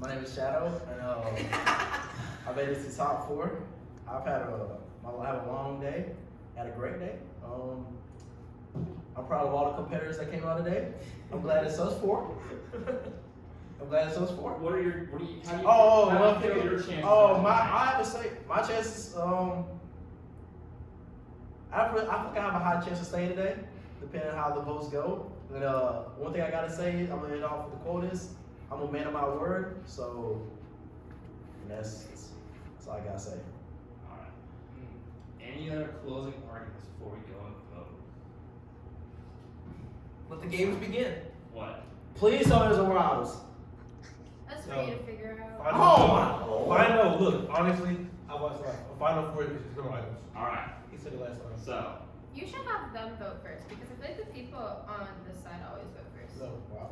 My name is Shadow, and I made it to top 4. I have a long day. Had a great day. proud of all the competitors that came out today. I'm glad it's us four. What are your, how do you, Oh, feel your chances? I have to say, my chances, I think I have a high chance of staying today, depending on how the votes go. And one thing I gotta say, I'm gonna end off with the quote is, I'm a man of my word, so that's all I gotta say. Alright. Any other closing arguments before we go and vote? Let the games begin. What? Please tell me there's a Rouse. That's for you to figure out. Final, look, honestly, I was like, a final four is no items. Alright. He said it last time. So, You should have them vote first because I feel like the people on this side always vote first. No, wow.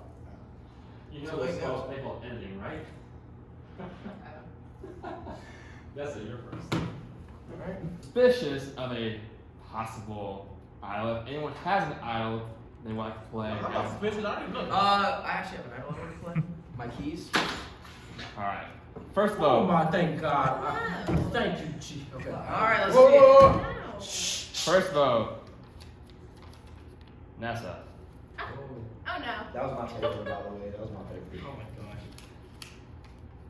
you know So what's wait, called, they call editing, right? That's it, you're first. Alright. Suspicious of a possible idol. If anyone has an idol they want to play. I'm not suspicious, I already know. I actually have an idol I want to play. My keys. Alright. First Oh vote. my, thank God. Thank you, Chief. Okay. Alright, let's Whoa, see it. whoa, whoa. Wow. First vote. Nessa. Oh no. That was my favorite, by the way. That was my favorite. Oh my gosh.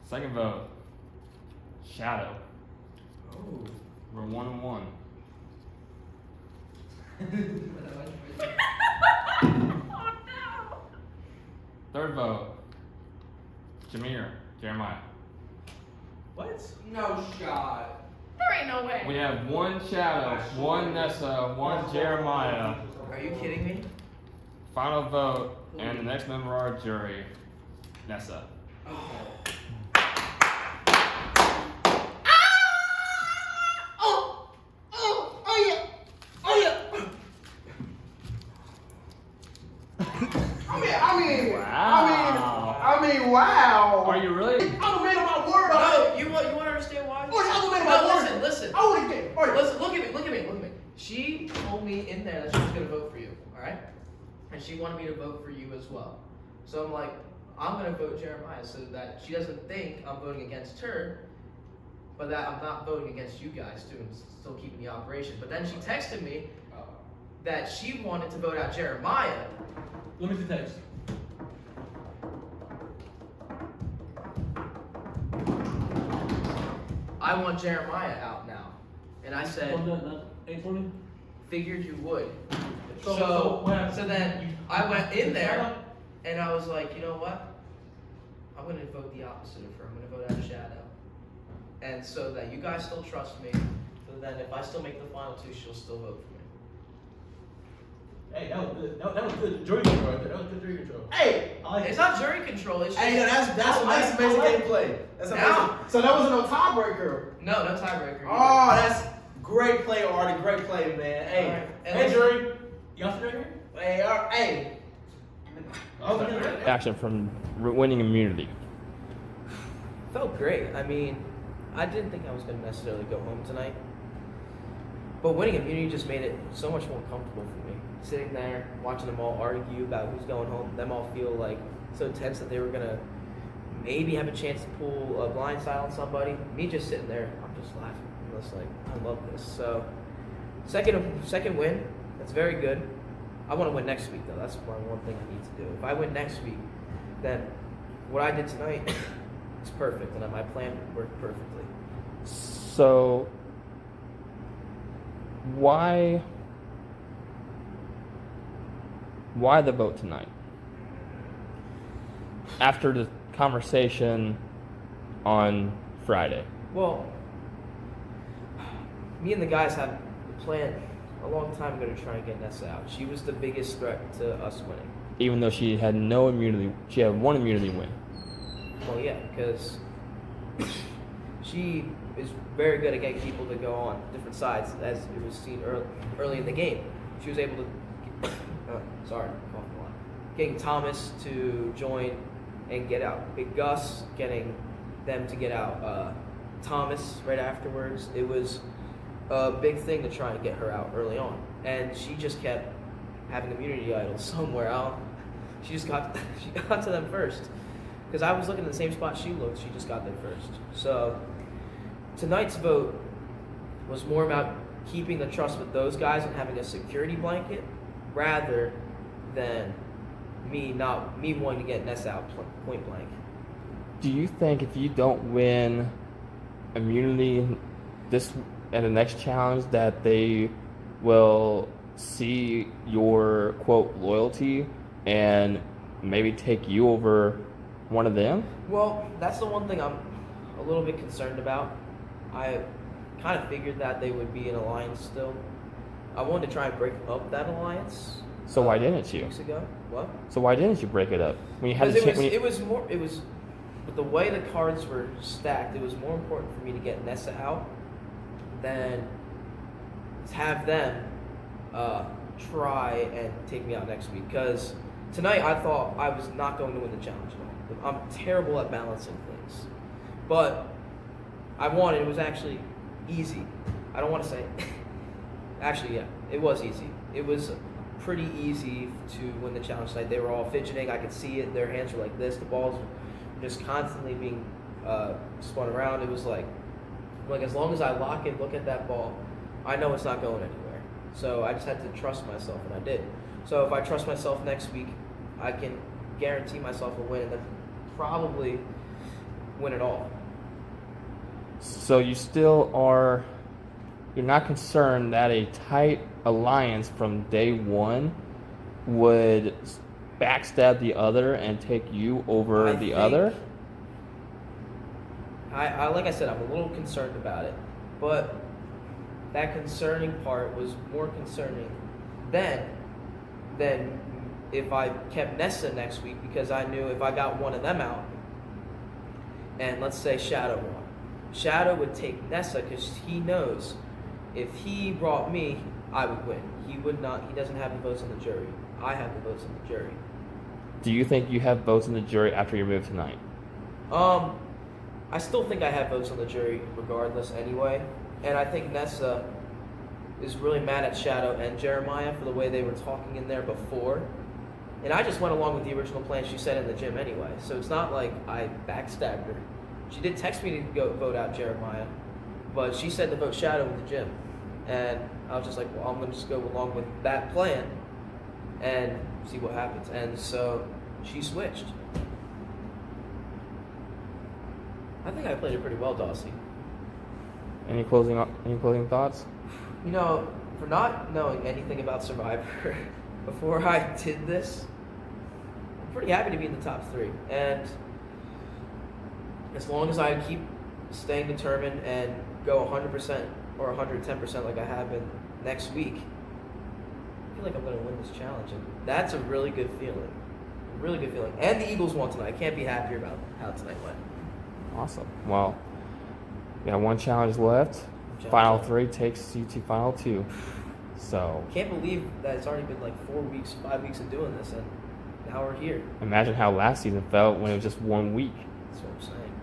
Second vote. Shadow. Oh. We're 1-1. Oh no. Third vote. Jeremiah. What? No shot. There ain't no way. We have one Shadow, one Nessa, one Jeremiah. Are you kidding me? Final vote, and the next member of our jury, Nessa. Wow. Are you really? I'm a man of my word. No, you want to understand why? Oh, I'm a man of No, my word. listen. I would have get. All right. Listen, look at me. She told me in there that she was gonna vote for you, alright? And she wanted me to vote for you as well. So I'm like, I'm gonna vote Jeremiah so that she doesn't think I'm voting against her, but that I'm not voting against you guys too and still keeping the operation. But then she texted me that she wanted to vote out Jeremiah. Let me see the text. I want Jeremiah out now. And I said, 820? figured you would. So what happened? So then I went in there and I was like, you know what? I'm gonna vote the opposite of her. I'm gonna vote out Shadow. And so that you guys still trust me. So then if I still make the final two, she'll still vote for me. Hey, that was good. That was good jury control right there. That was good jury control. Hey. I like It's it. not jury control, it's just Hey, that's amazing gameplay. That's amazing. Now- So that wasn't no tiebreaker. no tiebreaker. Oh, that's great play, Artie. Great play, man. Hey, Alright, and Hey, listen- jury. Y'all sit right here? hey, hey. Action from winning immunity. Felt great. I mean, I didn't think I was gonna necessarily go home tonight. But winning immunity just made it so much more comfortable for me. Sitting there, watching them all argue about who's going home, them all feel like so tense that they were gonna maybe have a chance to pull a blindside on somebody. Me just sitting there, I'm just laughing. I'm just like, I love this. So, second win, that's very good. I want to win next week though. That's one thing I need to do. If I win next week, then what I did tonight is perfect, and my plan worked perfectly. So, why the vote tonight? After the conversation on Friday. Well, me and the guys had a plan a long time ago to try and get Nessa out. She was the biggest threat to us winning. Even though she had no immunity, she had one immunity win. Well, yeah, because she is very good at getting people to go on different sides, as it was seen early in the game. She was able to, coughing a lot. Getting Thomas to join and get out Big Gus, getting them to get out Thomas right afterwards. It was a big thing to try and get her out early on, and she just kept having immunity idols somewhere out. She got to them first, because I was looking in the same spot she looked. She just got there first. So tonight's vote was more about keeping the trust with those guys and having a security blanket, rather than me wanting to get Nessa out point blank. Do you think if you don't win immunity this at the next challenge that they will see your quote loyalty and maybe take you over one of them? Well, that's the one thing I'm a little bit concerned about. I kind of figured that they would be in alliance still. I wanted to try and break up that alliance. So why didn't you? Weeks ago. What? So why didn't you break it up when you had Because the it was with the way the cards were stacked, it was more important for me to get Nessa out than have them try and take me out next week. Because tonight I thought I was not going to win the challenge at all. I'm terrible at balancing things. But I won. It was actually easy. I don't want to say actually, yeah, it was easy. It was pretty easy to win the challenge tonight. They were all fidgeting. I could see it. Their hands were like this. The balls were just constantly being spun around. It was like as long as I lock and look at that ball, I know it's not going anywhere. So I just had to trust myself, and I did. So if I trust myself next week, I can guarantee myself a win, and then probably win it all. So you still are, you're not concerned that a tight alliance from day one would backstab the other and take you over the other? I like I said, I'm a little concerned about it, but that concerning part was more concerning than if I kept Nessa next week, because I knew if I got one of them out, and let's say Shadow won, Shadow would take Nessa because he knows if he brought me, I would win. He would not. He doesn't have the votes on the jury. I have the votes on the jury. Do you think you have votes on the jury after your move tonight? I still think I have votes on the jury regardless anyway. And I think Nessa is really mad at Shadow and Jeremiah for the way they were talking in there before. And I just went along with the original plan she said in the gym anyway. So it's not like I backstabbed her. She did text me to go vote out Jeremiah, but she said to vote Shadow in the gym. And I was just like, well, I'm going to just go along with that plan and see what happens. And so she switched. I think I played it pretty well, Dawsey. Any closing thoughts? You know, for not knowing anything about Survivor before I did this, I'm pretty happy to be in the top 3. And as long as I keep staying determined and go 100% or 110% like I have been next week, I feel like I'm going to win this challenge. And that's a really good feeling. A really good feeling. And the Eagles won tonight. I can't be happier about how tonight went. Awesome. Well, we got one challenge left. Final 3 takes you to Final 2. So Can't believe that it's already been like 4 weeks, 5 weeks of doing this, and now we're here. Imagine how last season felt when it was just 1 week. That's what I'm saying.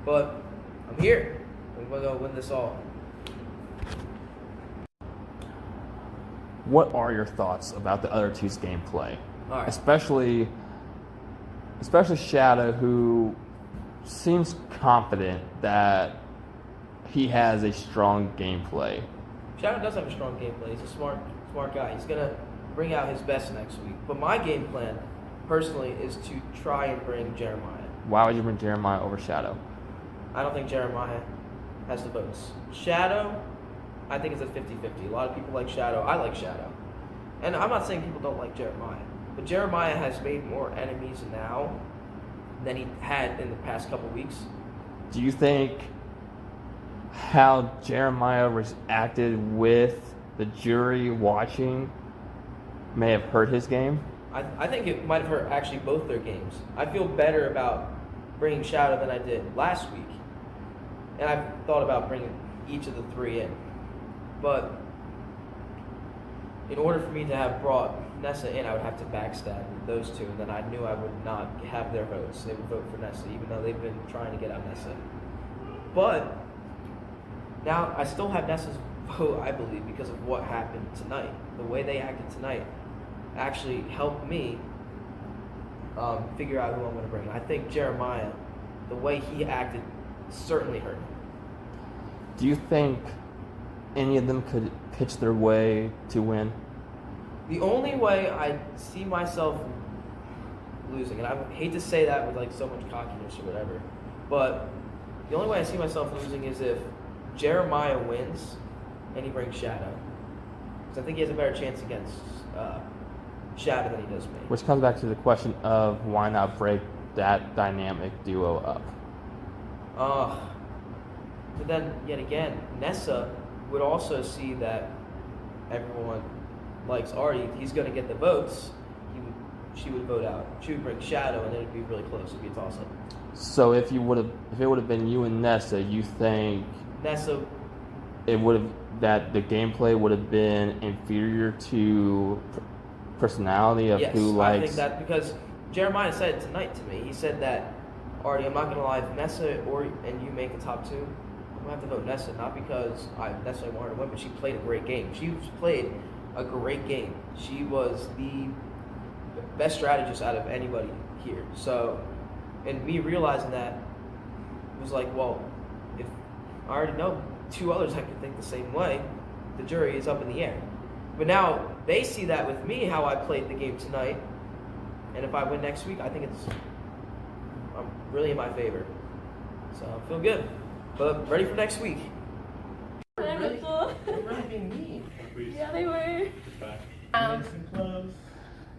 But I'm here. I'm going to go win this all. What are your thoughts about the other two's gameplay? All right. Especially Shadow, who seems confident that he has a strong gameplay. Shadow does have a strong gameplay. He's a smart guy. He's going to bring out his best next week. But my game plan, personally, is to try and bring Jeremiah. Why would you bring Jeremiah over Shadow? I don't think Jeremiah has the votes. Shadow, I think it's a 50-50. A lot of people like Shadow. I like Shadow. And I'm not saying people don't like Jeremiah. But Jeremiah has made more enemies now than he had in the past couple weeks. Do you think how Jeremiah reacted with the jury watching may have hurt his game? I think it might have hurt actually both their games. I feel better about bringing Shadow than I did last week. And I've thought about bringing each of the 3 in. But in order for me to have brought Nessa in, I would have to backstab those 2, and then I knew I would not have their votes. They would vote for Nessa, even though they've been trying to get out Nessa. But now I still have Nessa's vote, I believe, because of what happened tonight. The way they acted tonight actually helped me figure out who I'm going to bring. I think Jeremiah, the way he acted, certainly hurt me. Do you think any of them could pitch their way to win? The only way I see myself losing, and I hate to say that with like so much cockiness or whatever, but the only way I see myself losing is if Jeremiah wins and he brings Shadow. Because I think he has a better chance against Shadow than he does me. Which comes back to the question of why not break that dynamic duo up? But then, yet again, Nessa would also see that everyone likes Artie. He's going to get the votes. She would vote out. She would bring Shadow, and then it'd be really close. It'd be a toss-up. So if it would have been you and Nessa, you think Nessa, that the gameplay would have been inferior to personality of yes, who likes? I think that because Jeremiah said it tonight to me. He said that, Artie, I'm not going to lie, if Nessa and you make the top two, I'm going to have to vote Nessa, not because I necessarily want her to win, but she played a great game. She played a great game. She was the best strategist out of anybody here. So, and me realizing that was like, well, if I already know two others that can think the same way, the jury is up in the air. But now they see that with me, how I played the game tonight, and if I win next week, I think I'm really in my favor. So I feel good, but ready for next week. They were cool. They're really being mean. Yeah, they were.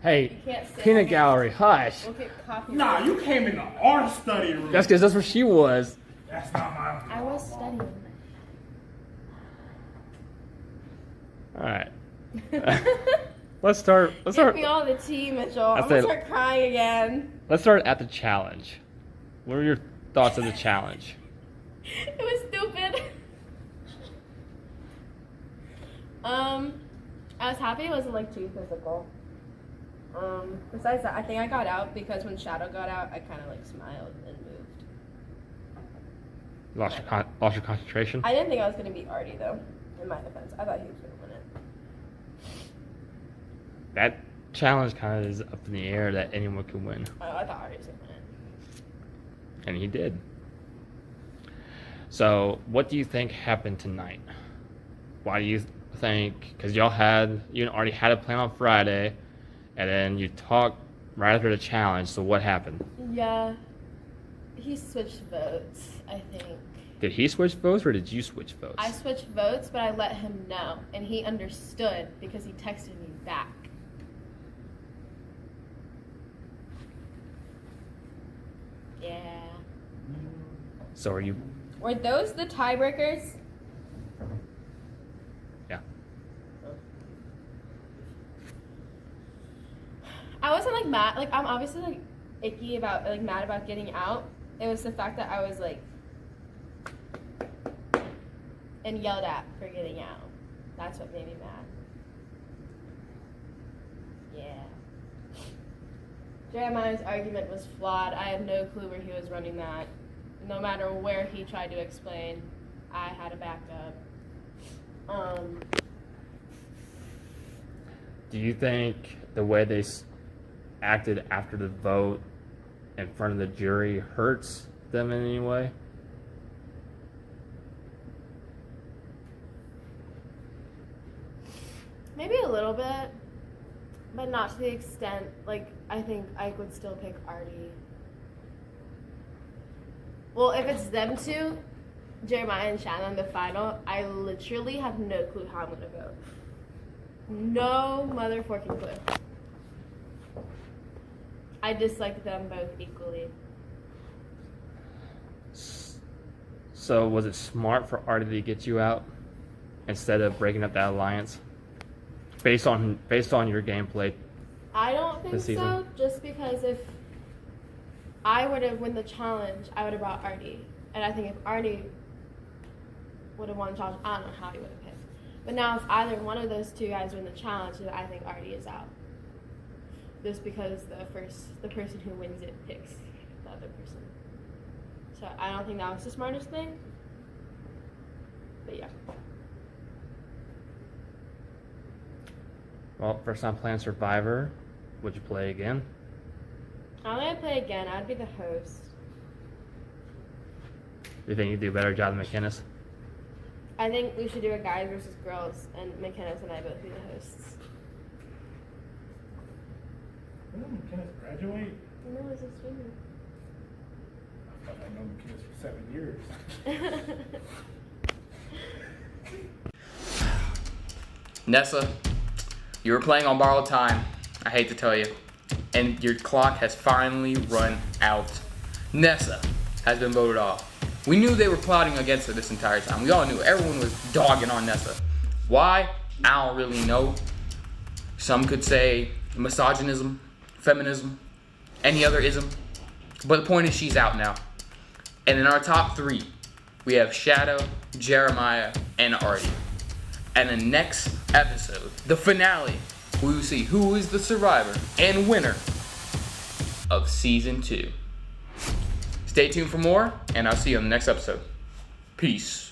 Hey, can't say peanut that. gallery, hush. We'll get copy. Nah, you came in the art study room. That's because that's where she was. That's not my. I was studying. All right. Let's start. Give me all the tea, Mitchell. I'm gonna start crying again. Let's start at the challenge. What are your thoughts of the challenge? It was stupid. I was happy it wasn't like too physical. Besides that, I think I got out because when Shadow got out, I kind of like smiled and moved. Lost your concentration? I didn't think I was gonna beat Artie though. In my defense, I thought he was gonna win it. That challenge kind of is up in the air that anyone can win. I thought Artie was gonna win it. And he did. So, what do you think happened tonight? Why do you think? Because you already had a plan on Friday, and then you talked right after the challenge. So what happened? Yeah, he switched votes. I think. Did he switch votes or did you switch votes? I switched votes, but I let him know, and he understood because he texted me back. Yeah. So are you? Were those the tiebreakers? Yeah. I wasn't like mad. Like I'm obviously like icky about like mad about getting out. It was the fact that I was like and yelled at for getting out. That's what made me mad. Yeah. Jeremiah's argument was flawed. I had no clue where he was running that. No matter where he tried to explain, I had a backup. Do you think the way they acted after the vote in front of the jury hurts them in any way? Maybe a little bit, but not to the extent, like, I think I would still pick Artie. Well, if it's them two, Jeremiah and Shannon, the final, I literally have no clue how I'm gonna vote. No motherfucking clue. I dislike them both equally. So was it smart for Artie to get you out instead of breaking up that alliance? Based on your gameplay. I don't think this season? so, just because if I would have won the challenge, I would have brought Artie. And I think if Artie would have won the challenge, I don't know how he would have picked. But now if either one of those two guys win the challenge, then I think Artie is out. Just because the person who wins it picks the other person. So I don't think that was the smartest thing. But yeah. Well, first time playing Survivor. Would you play again? I don't think I'd play again. I'd be the host. Do you think you'd do a better job than McInnes? I think we should do a guys versus girls, and McKenna and I both be the hosts. When did McKinnis graduate? No, it's a senior. I thought I known McKinnis for 7 years. Nessa, you were playing on borrowed time, I hate to tell you, and your clock has finally run out. Nessa has been voted off. We knew they were plotting against her this entire time. We all knew. Everyone was dogging on Nessa. Why? I don't really know. Some could say misogynism, feminism, any other ism. But the point is she's out now. And in our top 3, we have Shadow, Jeremiah, and Artie. And the next episode, the finale, we will see who is the survivor and winner of Season 2. Stay tuned for more, and I'll see you on the next episode. Peace.